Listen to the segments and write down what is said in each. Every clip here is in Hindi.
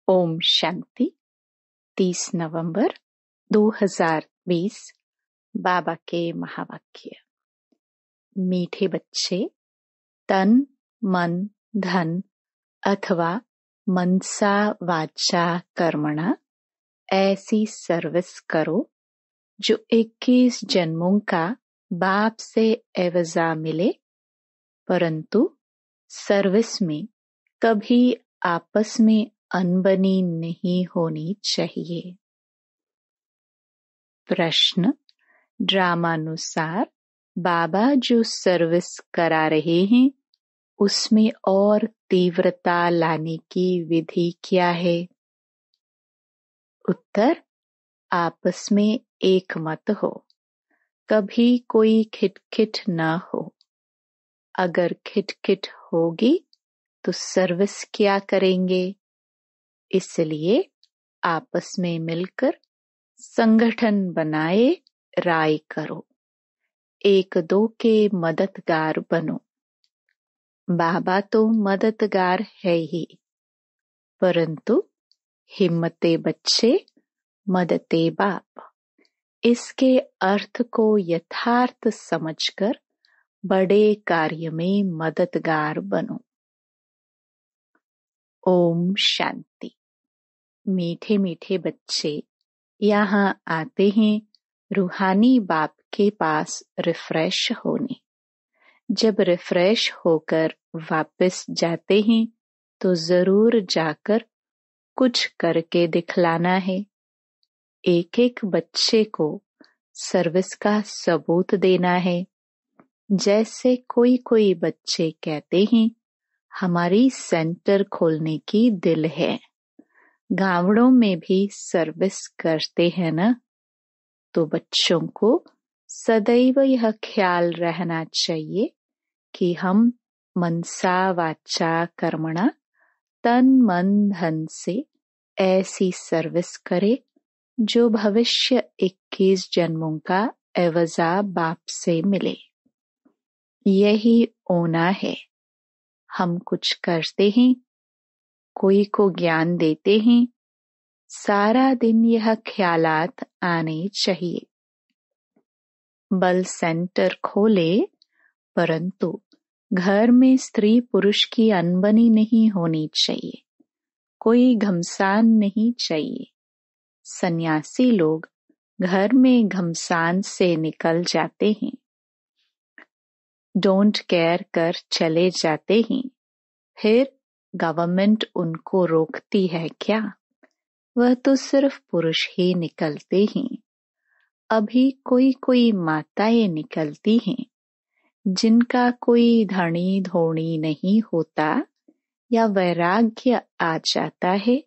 ओम शांति। 30 नवंबर 2020 बाबा के महावाक्य। मीठे बच्चे, तन मन धन अथवा मनसा वाचा कर्मणा ऐसी सर्विस करो जो 21 जन्मों का बाप से एवजा मिले, परंतु सर्विस में कभी आपस में अनबनी नहीं होनी चाहिए। प्रश्न: ड्रामानुसार बाबा जो सर्विस करा रहे हैं उसमें और तीव्रता लाने की विधि क्या है? उत्तर: आपस में एक मत हो, कभी कोई खिटखिट न हो। अगर खिटखिट होगी तो सर्विस क्या करेंगे? इसलिए आपस में मिलकर संगठन बनाए राय करो, एक दो के मददगार बनो। बाबा तो मददगार है ही, परंतु हिम्मते बच्चे मदते बाप, इसके अर्थ को यथार्थ समझकर बड़े कार्य में मददगार बनो। ओम शांति। मीठे मीठे बच्चे यहाँ आते हैं रूहानी बाप के पास रिफ्रेश होने। जब रिफ्रेश होकर वापस जाते हैं तो जरूर जाकर कुछ करके दिखलाना है। एक एक बच्चे को सर्विस का सबूत देना है। जैसे कोई कोई बच्चे कहते हैं हमारी सेंटर खोलने की दिल है, गांवों में भी सर्विस करते हैं न। तो बच्चों को सदैव यह ख्याल रहना चाहिए कि हम मनसा वाचा कर्मणा तन मन धन से ऐसी सर्विस करें जो भविष्य 21 जन्मों का एवजा बाप से मिले। यही होना है। हम कुछ करते हैं, कोई को ज्ञान देते हैं, सारा दिन यह ख्यालात आने चाहिए। बल सेंटर खोले, परंतु घर में स्त्री पुरुष की अनबनी नहीं होनी चाहिए, कोई घमसान नहीं चाहिए। सन्यासी लोग घर में घमसान से निकल जाते हैं, डोंट केयर कर चले जाते हैं। फिर गवर्नमेंट उनको रोकती है क्या? वह तो सिर्फ पुरुष ही निकलते हैं। अभी कोई कोई माताएं निकलती हैं जिनका कोई धनी धोनी नहीं होता या वैराग्य आ जाता है,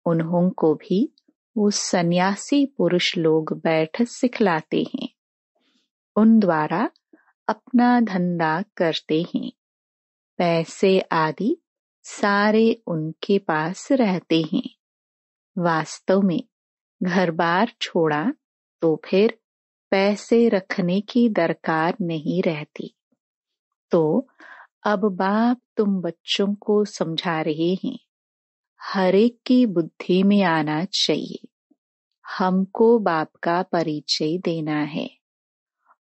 उन्हों को भी वो सन्यासी पुरुष लोग बैठ सिखलाते हैं। उन द्वारा अपना धंधा करते हैं। पैसे आदि सारे उनके पास रहते हैं। वास्तव में घर बार छोड़ा तो फिर पैसे रखने की दरकार नहीं रहती। तो अब बाप तुम बच्चों को समझा रहे हैं, हर एक की बुद्धि में आना चाहिए। हमको बाप का परिचय देना है।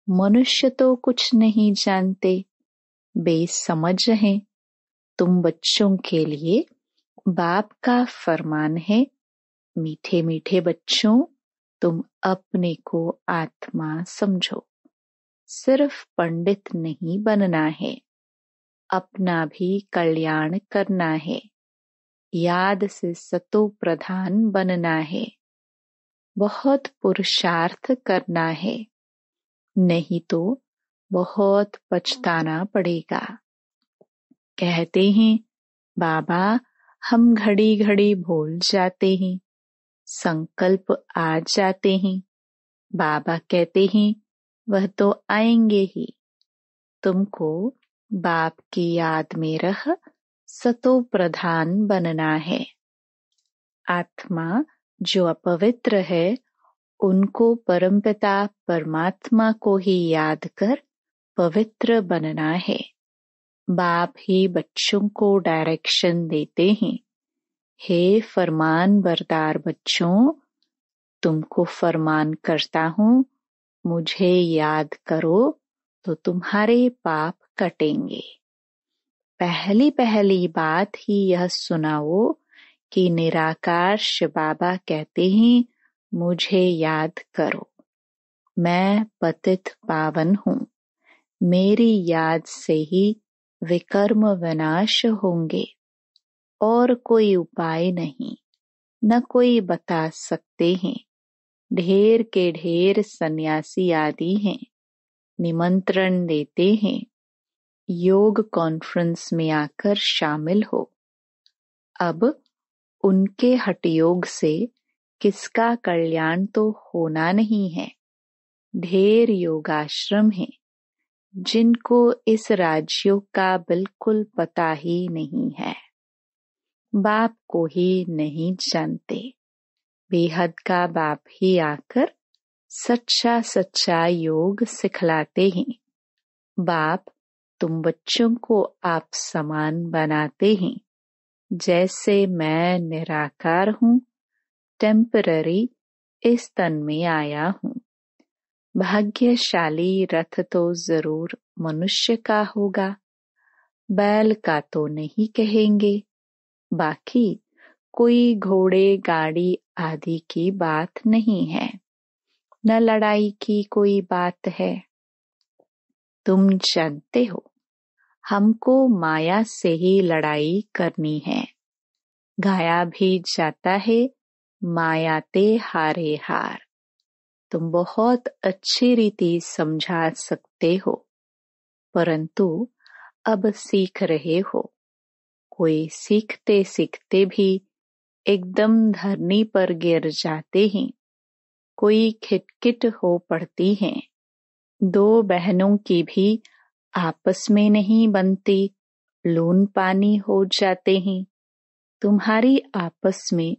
मनुष्य तो कुछ नहीं जानते, बेसमझ हैं। तुम बच्चों के लिए बाप का फरमान है, मीठे मीठे बच्चों, तुम अपने को आत्मा समझो। सिर्फ पंडित नहीं बनना है, अपना भी कल्याण करना है। याद से सतो प्रधान बनना है। बहुत पुरुषार्थ करना है, नहीं तो बहुत पछताना पड़ेगा। कहते हैं बाबा हम घड़ी घड़ी भूल जाते हैं, संकल्प आ जाते हैं। बाबा कहते हैं वह तो आएंगे ही। तुमको बाप की याद में रह सतो प्रधान बनना है। आत्मा जो अपवित्र है उनको परमपिता परमात्मा को ही याद कर पवित्र बनना है। बाप ही बच्चों को डायरेक्शन देते हैं, हे फरमान बरदार बच्चों, तुमको फरमान करता हूँ, मुझे याद करो तो तुम्हारे पाप कटेंगे। पहली पहली बात ही यह सुनाओ कि निराकार शिव बाबा कहते हैं, मुझे याद करो, मैं पतित पावन हूँ, मेरी याद से ही विकर्म विनाश होंगे और कोई उपाय नहीं, न कोई बता सकते हैं। ढेर के ढेर सन्यासी आदि हैं, निमंत्रण देते हैं, योग कॉन्फ्रेंस में आकर शामिल हो। अब उनके हठयोग से किसका कल्याण तो होना नहीं है। ढेर योगाश्रम हैं जिनको इस राजयोग का बिल्कुल पता ही नहीं है, बाप को ही नहीं जानते। बेहद का बाप ही आकर सच्चा सच्चा योग सिखलाते हैं। बाप तुम बच्चों को आप समान बनाते हैं। जैसे मैं निराकार हूँ, टेम्पररी इस तन में आया हूँ। भाग्यशाली रथ तो जरूर मनुष्य का होगा, बैल का तो नहीं कहेंगे। बाकी कोई घोड़े गाड़ी आदि की बात नहीं है, न लड़ाई की कोई बात है। तुम जानते हो, हमको माया से ही लड़ाई करनी है। गाया भी जाता है, मायाते हारे हार। तुम बहुत अच्छी रीति समझा सकते हो, परंतु अब सीख रहे हो। कोई सीखते सीखते भी एकदम धरनी पर गिर जाते हैं, कोई खिटखिट हो पड़ती हैं। दो बहनों की भी आपस में नहीं बनती, लून पानी हो जाते हैं। तुम्हारी आपस में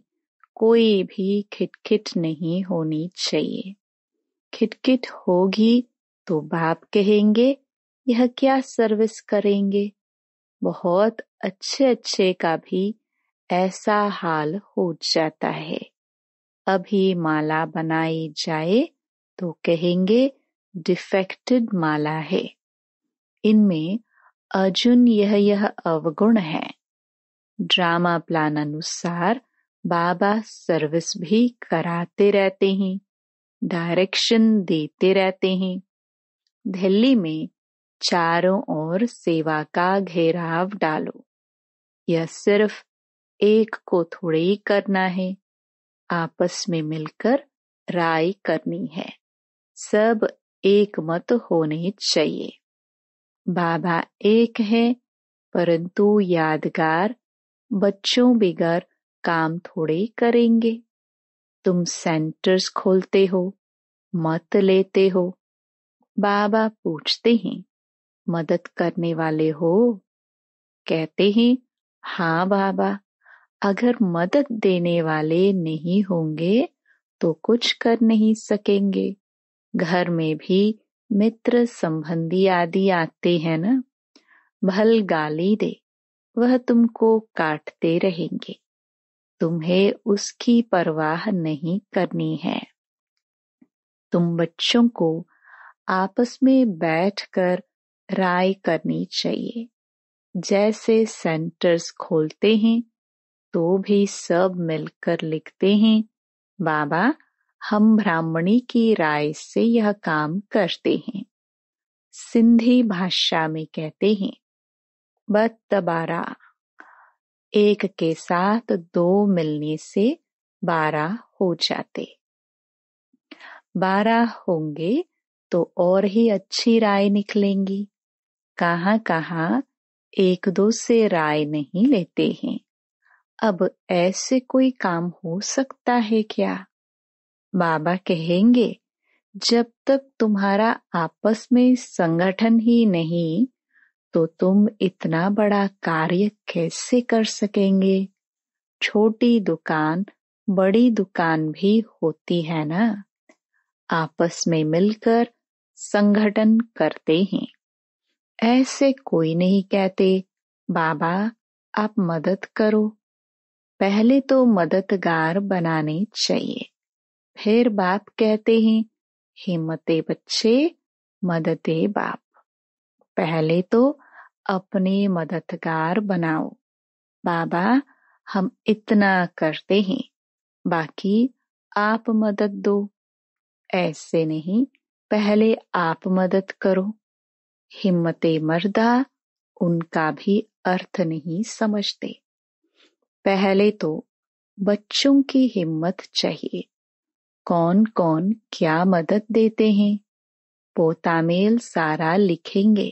कोई भी खिटखिट नहीं होनी चाहिए। खिटखिट होगी तो बाप कहेंगे, यह क्या सर्विस करेंगे। बहुत अच्छे अच्छे का भी ऐसा हाल हो जाता है। अभी माला बनाई जाए तो कहेंगे डिफेक्टेड माला है, इनमें अर्जुन यह अवगुण है। ड्रामा प्लान अनुसार बाबा सर्विस भी कराते रहते हैं, डायरेक्शन देते रहते हैं। दिल्ली में चारों ओर सेवा का घेराव डालो। यह सिर्फ एक को थोड़े ही करना है, आपस में मिलकर राय करनी है। सब एक मत होने चाहिए। बाबा एक है, परंतु यादगार बच्चों बिगर काम थोड़े करेंगे। तुम सेंटर्स खोलते हो, मत लेते हो। बाबा पूछते हैं, मदद करने वाले हो? कहते हैं, हाँ बाबा। अगर मदद देने वाले नहीं होंगे तो कुछ कर नहीं सकेंगे। घर में भी मित्र संबंधी आदि आते हैं ना, भल गाली दे, वह तुमको काटते रहेंगे। तुम्हें उसकी परवाह नहीं करनी है। तुम बच्चों को आपस में बैठकर राय करनी चाहिए। जैसे सेंटर्स खोलते हैं तो भी सब मिलकर लिखते हैं, बाबा हम ब्राह्मणी की राय से यह काम करते हैं। सिंधी भाषा में कहते हैं, बत्तबारा, एक के साथ दो मिलने से 12 हो जाते। 12 होंगे तो और ही अच्छी राय निकलेंगी। कहाँ कहाँ एक दो से राय नहीं लेते हैं। अब ऐसे कोई काम हो सकता है क्या? बाबा कहेंगे, जब तक तुम्हारा आपस में संगठन ही नहीं तो तुम इतना बड़ा कार्य कैसे कर सकेंगे। छोटी दुकान बड़ी दुकान भी होती है ना, आपस में मिलकर संगठन करते हैं। ऐसे कोई नहीं कहते, बाबा आप मदद करो। पहले तो मददगार बनाने चाहिए। फिर बाप कहते हैं, हिम्मते बच्चे मददे बाप। पहले तो अपने मददगार बनाओ। बाबा, हम इतना करते हैं, बाकी आप मदद दो। ऐसे नहीं, पहले आप मदद करो। हिम्मते मर्दा उनका भी अर्थ नहीं समझते। पहले तो बच्चों की हिम्मत चाहिए। कौन कौन क्या मदद देते हैं, पोतामेल सारा लिखेंगे।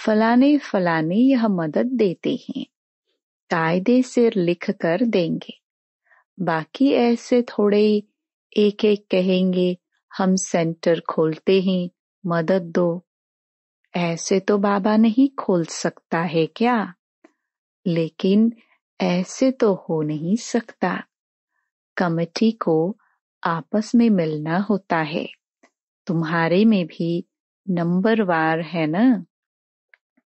फलाने फलाने यह मदद देते हैं, कायदे से लिख कर देंगे। बाकी ऐसे थोड़े एक एक कहेंगे, हम सेंटर खोलते हैं, मदद दो। ऐसे तो बाबा नहीं खोल सकता है क्या? लेकिन ऐसे तो हो नहीं सकता। कमेटी को आपस में मिलना होता है। तुम्हारे में भी नंबरवार है ना?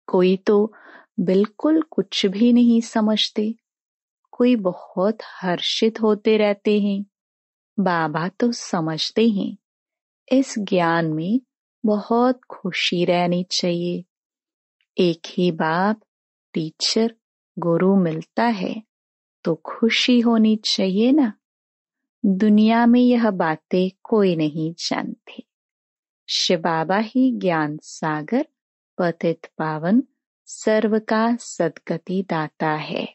कोई तो बिल्कुल कुछ भी नहीं समझते, कोई बहुत हर्षित होते रहते हैं। बाबा तो समझते हैं, इस ज्ञान में बहुत खुशी रहनी चाहिए। एक ही बाप, टीचर, गुरु मिलता है तो खुशी होनी चाहिए ना। दुनिया में यह बातें कोई नहीं जानते। शिव बाबा ही ज्ञान सागर, पतित पावन, सर्व का सद्गति दाता है।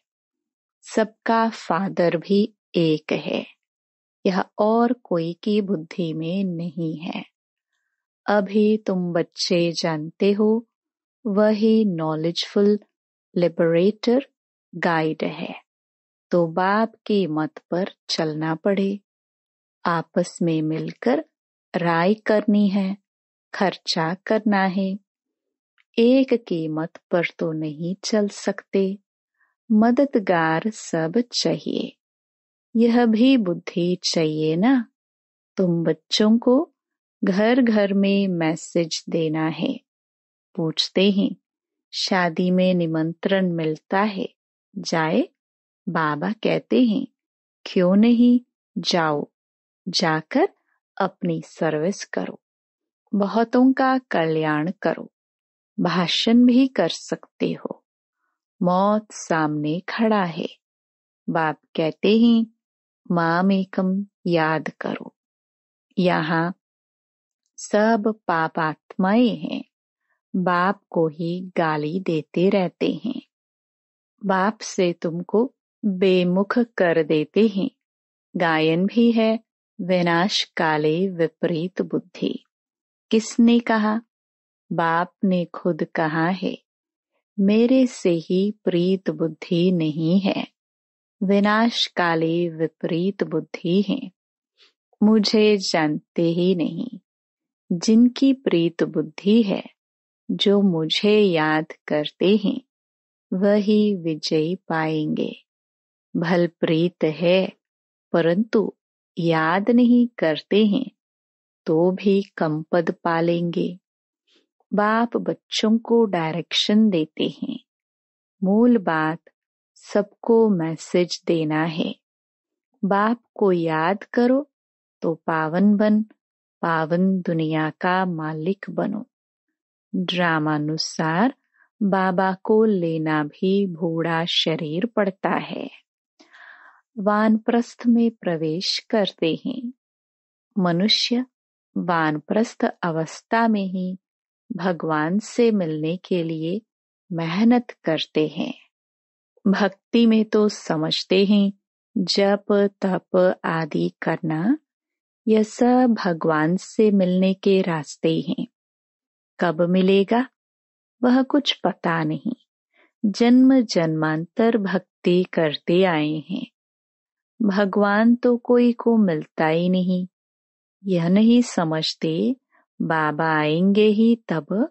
सबका फादर भी एक है। यह और कोई की बुद्धि में नहीं है। अभी तुम बच्चे जानते हो, वही नॉलेजफुल लिबरेटर गाइड है। तो बाप की मत पर चलना पड़े। आपस में मिलकर राय करनी है, खर्चा करना है। एक की मत पर तो नहीं चल सकते। मददगार सब चाहिए। यह भी बुद्धि चाहिए ना। तुम बच्चों को घर घर में मैसेज देना है। पूछते हैं, शादी में निमंत्रण मिलता है, जाए? बाबा कहते हैं, क्यों नहीं, जाओ। जाकर अपनी सर्विस करो, बहुतों का कल्याण करो। भाषण भी कर सकते हो। मौत सामने खड़ा है। बाप कहते हैं, माम एकम याद करो। यहाँ सब पापात्माएं हैं, बाप को ही गाली देते रहते हैं। बाप से तुमको बेमुख कर देते हैं। गायन भी है, विनाश काले विपरीत बुद्धि। किसने कहा? बाप ने खुद कहा है, मेरे से ही प्रीत बुद्धि नहीं है, विनाश काले विपरीत बुद्धि है। मुझे जानते ही नहीं। जिनकी प्रीत बुद्धि है, जो मुझे याद करते हैं, वही विजय पाएंगे। भल प्रीत है, परंतु याद नहीं करते हैं, तो भी कम पद पालेंगे। बाप बच्चों को डायरेक्शन देते हैं। मूल बात सबको मैसेज देना है। बाप को याद करो तो पावन दुनिया का मालिक बनो। ड्रामानुसार बाबा को लेना भी बूढ़ा शरीर पड़ता है। वानप्रस्थ में प्रवेश करते हैं। मनुष्य वानप्रस्थ अवस्था में ही भगवान से मिलने के लिए मेहनत करते हैं। भक्ति में तो समझते हैं, जप तप आदि करना, यह सब भगवान से मिलने के रास्ते हैं। कब मिलेगा वह कुछ पता नहीं। जन्म जन्मांतर भक्ति करते आए हैं। भगवान तो कोई को मिलता ही नहीं। यह नहीं समझते बाबा आएंगे ही तब,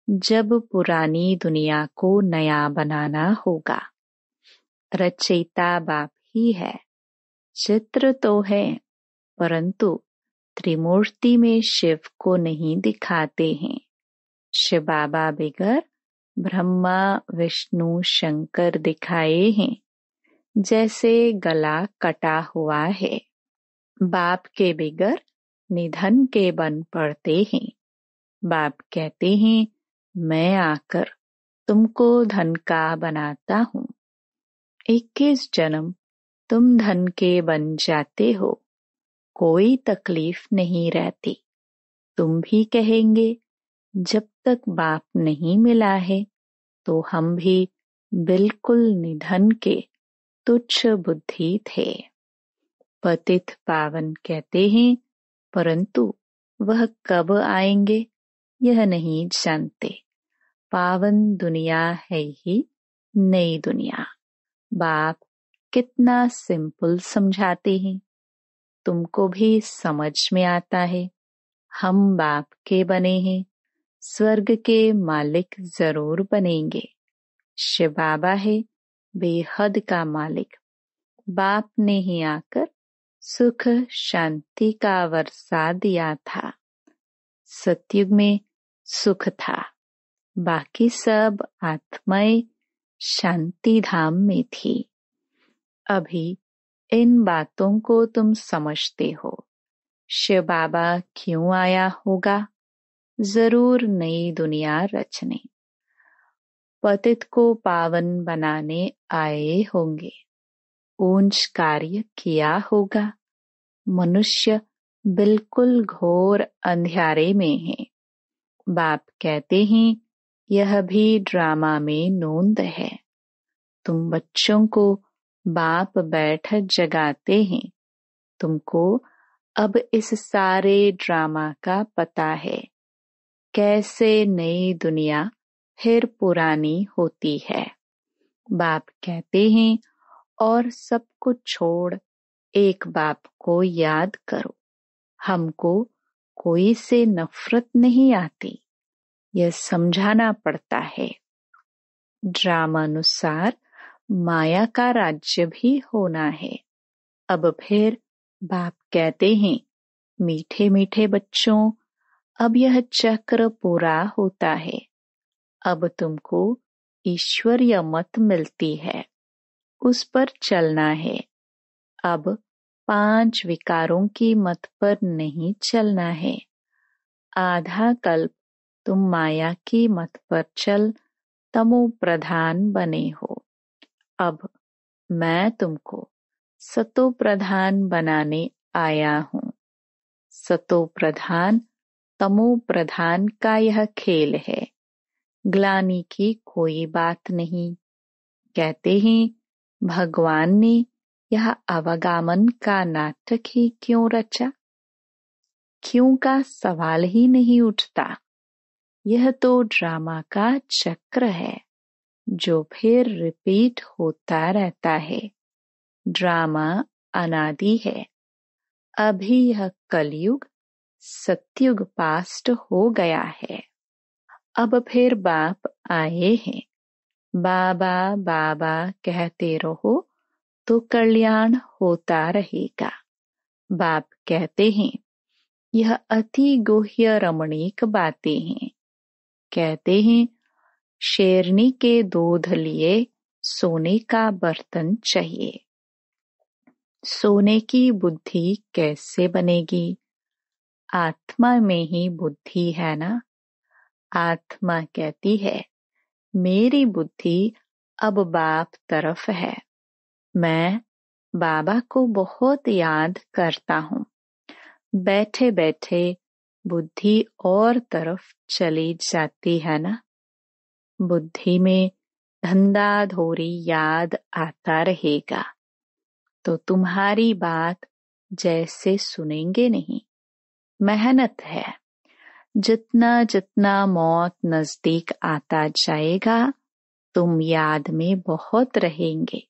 जब पुरानी दुनिया को नया बनाना होगा। रचयिता बाप ही है। चित्र तो है, परंतु त्रिमूर्ति में शिव को नहीं दिखाते हैं। शिव बाबा बगैर ब्रह्मा विष्णु शंकर दिखाए हैं। जैसे गला कटा हुआ है। बाप के बिगर निधन के बन पड़ते हैं। बाप कहते हैं, मैं आकर तुमको धन का बनाता हूँ। 21 जन्म तुम धन के बन जाते हो, कोई तकलीफ नहीं रहती। तुम भी कहेंगे, जब तक बाप नहीं मिला है तो हम भी बिल्कुल निधन के तुच्छ बुद्धि थे। पतित पावन कहते हैं, परंतु वह कब आएंगे यह नहीं जानते। पावन दुनिया है ही नई दुनिया। बाप कितना सिंपल समझाते हैं, तुमको भी समझ में आता है। हम बाप के बने हैं, स्वर्ग के मालिक जरूर बनेंगे। शिव बाबा है बेहद का मालिक। बाप ने ही आकर सुख शांति का वर्षा दिया था। सतयुग में सुख था, बाकी सब आत्माएं शांति धाम में थी। अभी इन बातों को तुम समझते हो। शिव बाबा क्यों आया होगा? जरूर नई दुनिया रचने, पतित को पावन बनाने आए होंगे। ऊंच कार्य किया होगा। मनुष्य बिल्कुल घोर अंधियारे में है। बाप कहते हैं, यह भी ड्रामा में नोंद है। तुम बच्चों को बाप बैठ जगाते हैं। तुमको अब इस सारे ड्रामा का पता है, कैसे नई दुनिया फिर पुरानी होती है। बाप कहते हैं, और सब कुछ छोड़ एक बाप को याद करो। हमको कोई से नफरत नहीं आती, यह समझाना पड़ता है। ड्रामानुसार माया का राज्य भी होना है। अब फिर बाप कहते हैं, मीठे मीठे बच्चों, अब यह चक्र पूरा होता है। अब तुमको ईश्वरीय मत मिलती है, उस पर चलना है। अब 5 विकारों की मत पर नहीं चलना है। आधा कल्प तुम माया की मत पर चल तमो प्रधान बने हो। अब मैं तुमको सतो प्रधान बनाने आया हूँ। सतो प्रधान तमो प्रधान का यह खेल है। ग्लानि की कोई बात नहीं। कहते हैं, भगवान ने यह अवगामन का नाटक ही क्यों रचा? क्यों का सवाल ही नहीं उठता। यह तो ड्रामा का चक्र है, जो फिर रिपीट होता रहता है। ड्रामा अनादि है। अभी यह कलयुग सतयुग पास्ट हो गया है। अब फिर बाप आए हैं। बाबा बाबा कहते रहो तो कल्याण होता रहेगा। बाप कहते हैं, यह अति गुह्य रमणीक बातें हैं। कहते हैं, शेरनी के दूध लिए सोने का बर्तन चाहिए। सोने की बुद्धि कैसे बनेगी? आत्मा में ही बुद्धि है ना। आत्मा कहती है, मेरी बुद्धि अब बाप तरफ है। मैं बाबा को बहुत याद करता हूँ। बैठे बैठे बुद्धि और तरफ चली जाती है ना। बुद्धि में धंधा धोरी याद आता रहेगा तो तुम्हारी बात जैसे सुनेंगे नहीं। मेहनत है। जितना जितना मौत नजदीक आता जाएगा, तुम याद में बहुत रहेंगे।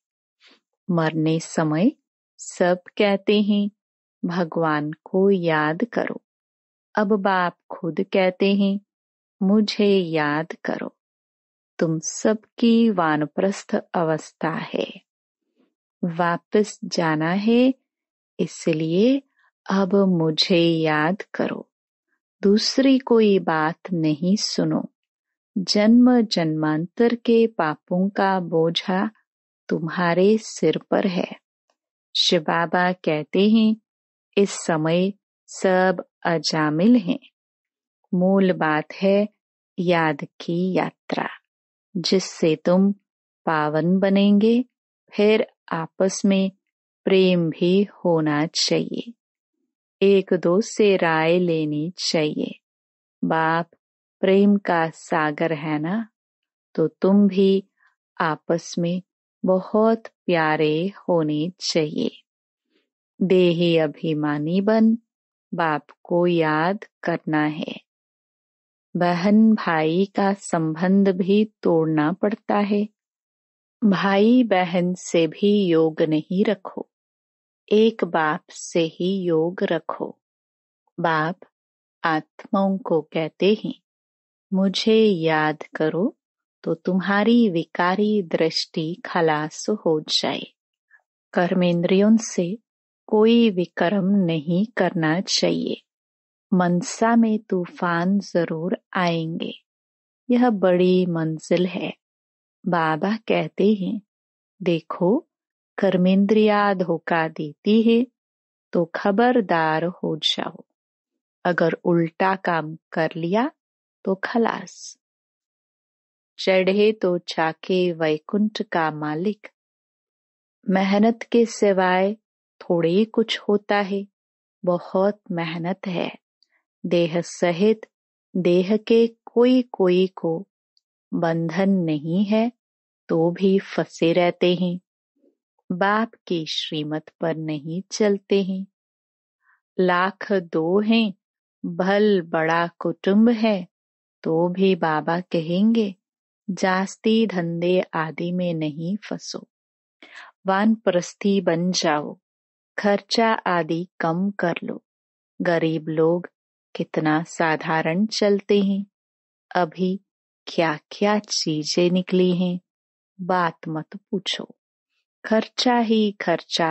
मरने समय सब कहते हैं, भगवान को याद करो। अब बाप खुद कहते हैं, मुझे याद करो। तुम सबकी वानप्रस्थ अवस्था है, वापस जाना है, इसलिए अब मुझे याद करो। दूसरी कोई बात नहीं सुनो। जन्म जन्मांतर के पापों का बोझा तुम्हारे सिर पर है। शिव बाबा कहते हैं इस समय सब अजामिल हैं। मूल बात है याद की यात्रा, जिससे तुम पावन बनेंगे। फिर आपस में प्रेम भी होना चाहिए, एक दो से राय लेनी चाहिए। बाप प्रेम का सागर है ना, तो तुम भी आपस में बहुत प्यारे होने चाहिए। देही अभिमानी बन बाप को याद करना है। बहन भाई का संबंध भी तोड़ना पड़ता है। भाई बहन से भी योग नहीं रखो, एक बाप से ही योग रखो। बाप आत्माओं को कहते हैं मुझे याद करो तो तुम्हारी विकारी दृष्टि खलास हो जाए। कर्मेंद्रियों से कोई विकर्म नहीं करना चाहिए। मनसा में तूफान जरूर आएंगे, यह बड़ी मंजिल है। बाबा कहते हैं देखो कर्मेंद्रिया धोखा देती है तो खबरदार हो जाओ। अगर उल्टा काम कर लिया तो खलास। चढ़े तो चाके वैकुंठ का मालिक। मेहनत के सिवाय थोड़े ही कुछ होता है, बहुत मेहनत है। देह सहित देह के कोई कोई को बंधन नहीं है तो भी फंसे रहते हैं, बाप की श्रीमत पर नहीं चलते हैं। लाख दो हैं, भल बड़ा कुटुंब है, तो भी बाबा कहेंगे जास्ती धंधे आदि में नहीं फंसो। वानप्रस्थी बन जाओ, खर्चा आदि कम कर लो। गरीब लोग कितना साधारण चलते हैं, अभी क्या क्या चीजें निकली हैं, बात मत पूछो। खर्चा ही खर्चा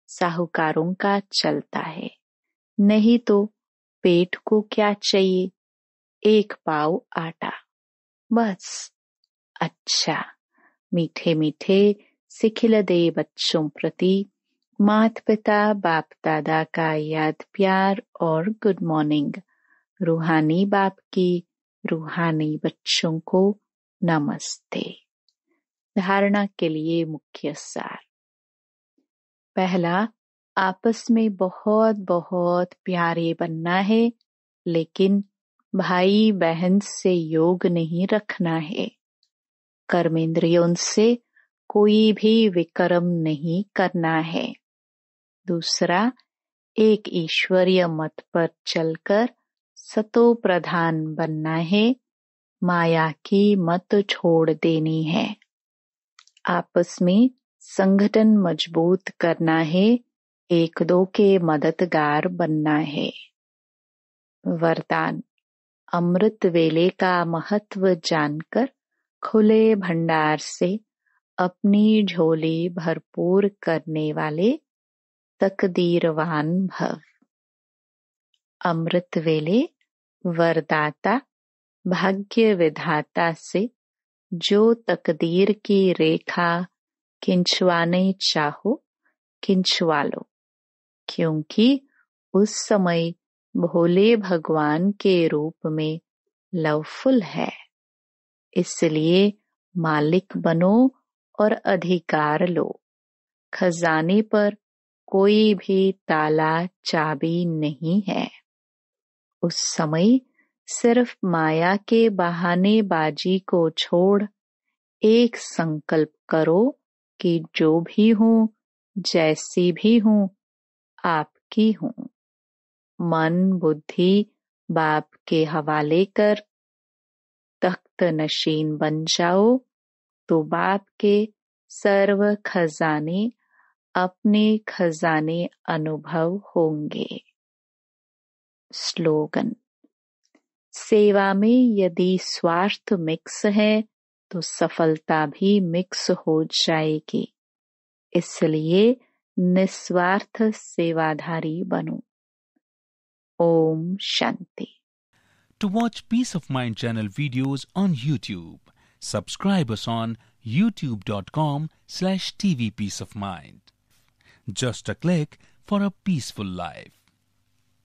साहूकारों का चलता है, नहीं तो पेट को क्या चाहिए, एक पाव आटा बस। अच्छा, मीठे मीठे सिखिल दे बच्चों प्रति माता पिता बाप दादा का याद प्यार और गुड मॉर्निंग। रूहानी बाप की रूहानी बच्चों को नमस्ते। धारणा के लिए मुख्य सार। पहला, आपस में बहुत बहुत प्यारे बनना है, लेकिन भाई बहन से योग नहीं रखना है। कर्मेंद्रियों से कोई भी विकर्म नहीं करना है। दूसरा, एक ईश्वरीय मत पर चलकर सतो प्रधान बनना है, माया की मत छोड़ देनी है। आपस में संगठन मजबूत करना है, एक दो के मददगार बनना है। वरदान, अमृत वेले का महत्व जानकर खुले भंडार से अपनी झोली भरपूर करने वाले तकदीरवान भव। अमृत वेले वरदाता भाग्य विधाता से जो तकदीर की रेखा खिंचवाने चाहो खिंचवा लो, क्योंकि उस समय भोले भगवान के रूप में लवफुल है। इसलिए मालिक बनो और अधिकार लो। खजाने पर कोई भी ताला चाबी नहीं है। उस समय सिर्फ माया के बहानेबाजी को छोड़ एक संकल्प करो कि जो भी हूँ, जैसी भी हूँ, आपकी हूँ। मन बुद्धि बाप के हवाले कर तख्त नशीन बन जाओ, तो बाप के सर्व खजाने अपने खजाने अनुभव होंगे। स्लोगन, सेवा में यदि स्वार्थ मिक्स है तो सफलता भी मिक्स हो जाएगी। इसलिए निस्वार्थ सेवाधारी बनो। Om Shanti. To watch Peace of Mind channel videos on YouTube, subscribe us on youtube.com/tvpeaceofmind. Just a click for a peaceful life.